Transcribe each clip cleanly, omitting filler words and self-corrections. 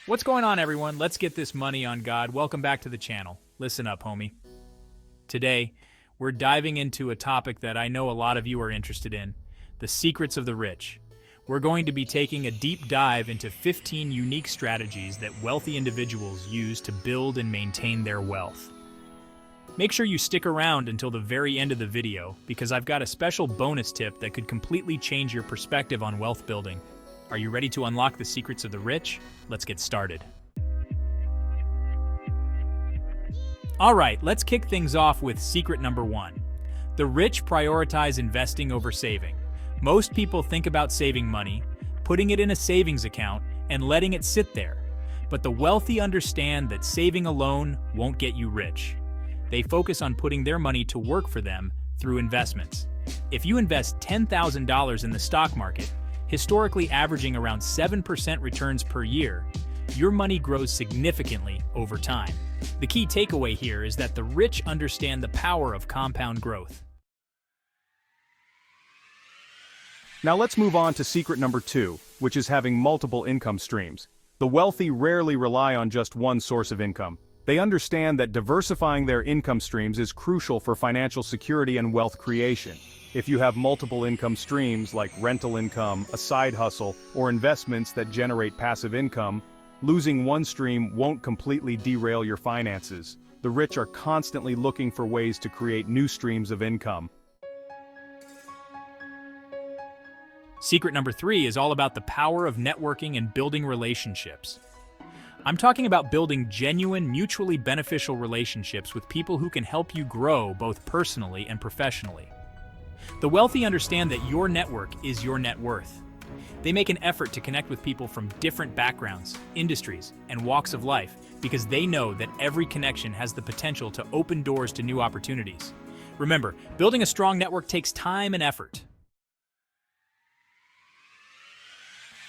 What's going on, everyone? Let's get this money on God. Welcome back to the channel. Listen up, homie. Today, we're diving into a topic that I know a lot of you are interested in, the secrets of the rich. We're going to be taking a deep dive into 15 unique strategies that wealthy individuals use to build and maintain their wealth. Make sure you stick around until the very end of the video, because I've got a special bonus tip that could completely change your perspective on wealth building. Are you ready to unlock the secrets of the rich? Let's get started. All right, let's kick things off with secret number 1. The rich prioritize investing over saving. Most people think about saving money, putting it in a savings account, and letting it sit there. But the wealthy understand that saving alone won't get you rich. They focus on putting their money to work for them through investments. If you invest $10,000 in the stock market, historically averaging around 7% returns per year, your money grows significantly over time. The key takeaway here is that the rich understand the power of compound growth. Now let's move on to secret number 2, which is having multiple income streams. The wealthy rarely rely on just one source of income. They understand that diversifying their income streams is crucial for financial security and wealth creation. If you have multiple income streams like rental income, a side hustle, or investments that generate passive income, losing one stream won't completely derail your finances. The rich are constantly looking for ways to create new streams of income. Secret number 3 is all about the power of networking and building relationships. I'm talking about building genuine, mutually beneficial relationships with people who can help you grow both personally and professionally. The wealthy understand that your network is your net worth. They make an effort to connect with people from different backgrounds, industries, and walks of life because they know that every connection has the potential to open doors to new opportunities. Remember, building a strong network takes time and effort.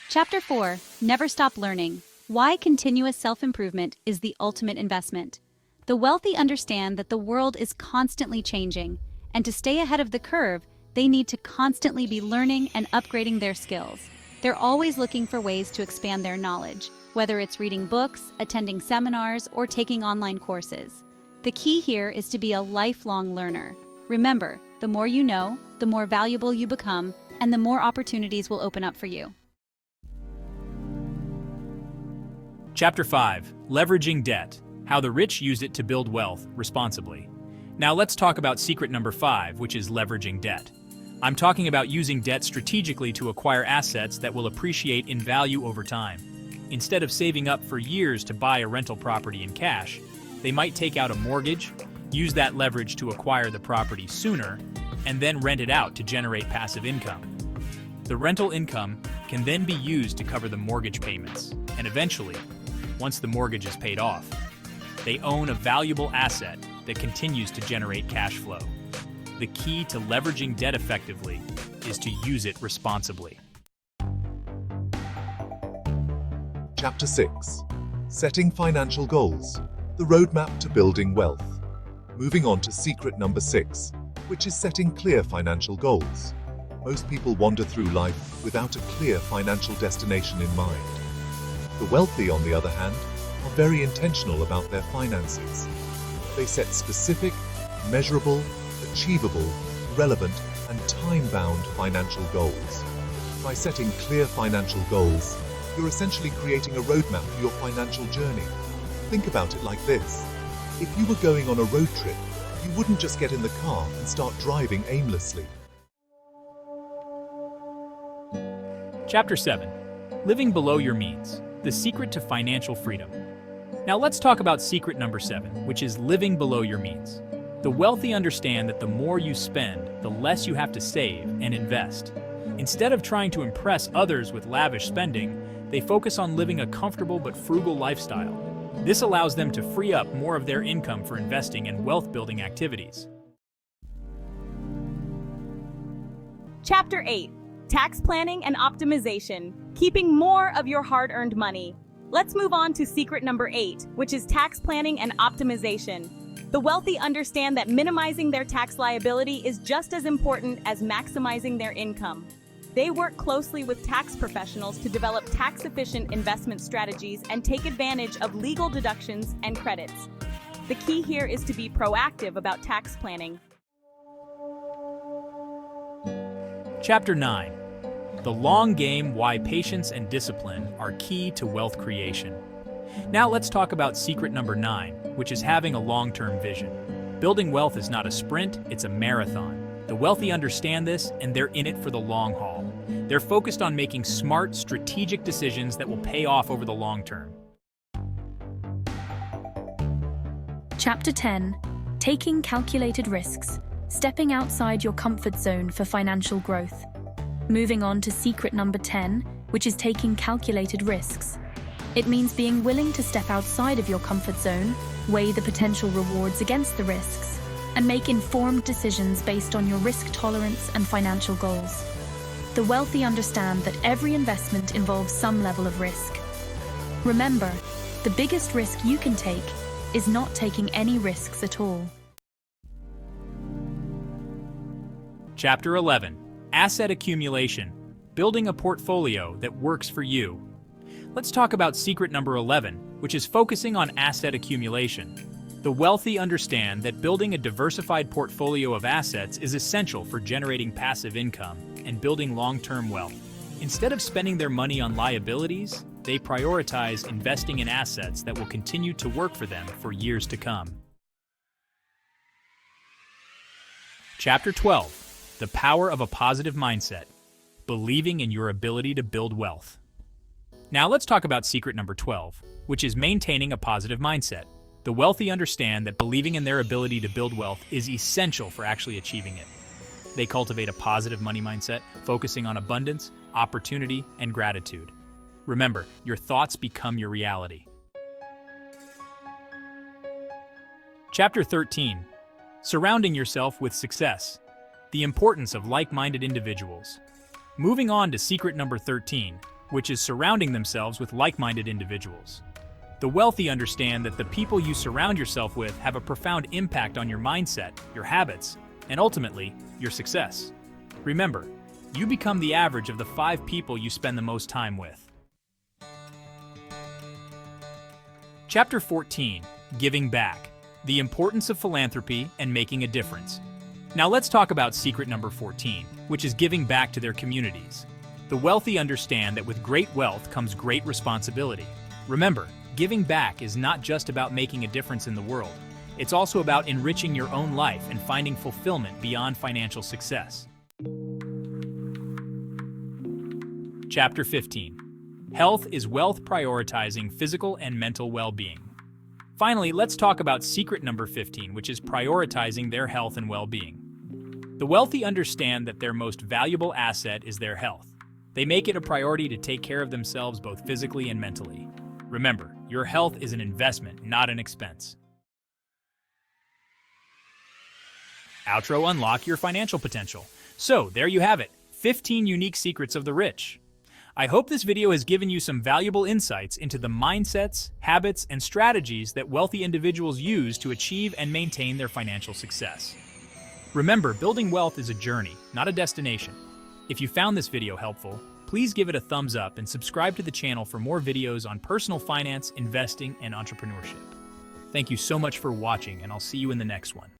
Chapter 4. Never Stop Learning. Why continuous self-improvement is the ultimate investment. The wealthy understand that the world is constantly changing, and to stay ahead of the curve, they need to constantly be learning and upgrading their skills. They're always looking for ways to expand their knowledge, whether it's reading books, attending seminars, or taking online courses. The key here is to be a lifelong learner. Remember, the more you know, the more valuable you become, and the more opportunities will open up for you. Chapter 5. Leveraging debt. How the rich use it to build wealth responsibly. Now let's talk about secret number 5, which is leveraging debt. I'm talking about using debt strategically to acquire assets that will appreciate in value over time. Instead of saving up for years to buy a rental property in cash, they might take out a mortgage, use that leverage to acquire the property sooner, and then rent it out to generate passive income. The rental income can then be used to cover the mortgage payments, and eventually, once the mortgage is paid off, they own a valuable asset that continues to generate cash flow. The key to leveraging debt effectively is to use it responsibly. Chapter 6. Setting Financial Goals. The Roadmap to Building Wealth. Moving on to secret number 6, which is setting clear financial goals. Most people wander through life without a clear financial destination in mind. The wealthy, on the other hand, are very intentional about their finances. They set specific, measurable, achievable, relevant, and time-bound financial goals. By setting clear financial goals, you're essentially creating a roadmap for your financial journey. Think about it like this. If you were going on a road trip, you wouldn't just get in the car and start driving aimlessly. Chapter 7. Living below your means. The secret to financial freedom. Now let's talk about secret number 7, which is living below your means. The wealthy understand that the more you spend, the less you have to save and invest. Instead of trying to impress others with lavish spending, they focus on living a comfortable but frugal lifestyle. This allows them to free up more of their income for investing and wealth-building activities. Chapter 8. Tax Planning and Optimization. Keeping more of your hard-earned money. Let's move on to secret number 8, which is tax planning and optimization. The wealthy understand that minimizing their tax liability is just as important as maximizing their income. They work closely with tax professionals to develop tax-efficient investment strategies and take advantage of legal deductions and credits. The key here is to be proactive about tax planning. Chapter 9. The long game: why patience and discipline are key to wealth creation. Now let's talk about secret number 9, which is having a long-term vision. Building wealth is not a sprint, it's a marathon. The wealthy understand this, and they're in it for the long haul. They're focused on making smart, strategic decisions that will pay off over the long term. Chapter 10. Taking calculated risks. Stepping outside your comfort zone for financial growth. Moving on to secret number 10, which is taking calculated risks. It means being willing to step outside of your comfort zone, weigh the potential rewards against the risks, and make informed decisions based on your risk tolerance and financial goals. The wealthy understand that every investment involves some level of risk. Remember, the biggest risk you can take is not taking any risks at all. Chapter 11. Asset accumulation. Building a portfolio that works for you. Let's talk about secret number 11, which is focusing on asset accumulation. The wealthy understand that building a diversified portfolio of assets is essential for generating passive income and building long-term wealth. Instead of spending their money on liabilities, they prioritize investing in assets that will continue to work for them for years to come. Chapter 12. The power of a positive mindset. Believing in your ability to build wealth. Now let's talk about secret number 12, which is maintaining a positive mindset. The wealthy understand that believing in their ability to build wealth is essential for actually achieving it. They cultivate a positive money mindset, focusing on abundance, opportunity, and gratitude. Remember, your thoughts become your reality. Chapter 13. Surrounding yourself with success. The importance of like-minded individuals. Moving on to secret number 13, which is surrounding themselves with like-minded individuals. The wealthy understand that the people you surround yourself with have a profound impact on your mindset, your habits, and ultimately, your success. Remember, you become the average of the 5 people you spend the most time with. Chapter 14. Giving back. The importance of philanthropy and making a difference. Now let's talk about secret number 14, which is giving back to their communities. The wealthy understand that with great wealth comes great responsibility. Remember, giving back is not just about making a difference in the world. It's also about enriching your own life and finding fulfillment beyond financial success. Chapter 15. Health is wealth prioritizing physical and mental well-being. Finally, let's talk about secret number 15, which is prioritizing their health and well-being. The wealthy understand that their most valuable asset is their health. They make it a priority to take care of themselves both physically and mentally. Remember, your health is an investment, not an expense. Outro: unlock your financial potential. So, there you have it, 15 unique secrets of the rich. I hope this video has given you some valuable insights into the mindsets, habits, and strategies that wealthy individuals use to achieve and maintain their financial success. Remember, building wealth is a journey, not a destination. If you found this video helpful, please give it a thumbs up and subscribe to the channel for more videos on personal finance, investing, and entrepreneurship. Thank you so much for watching, and I'll see you in the next one.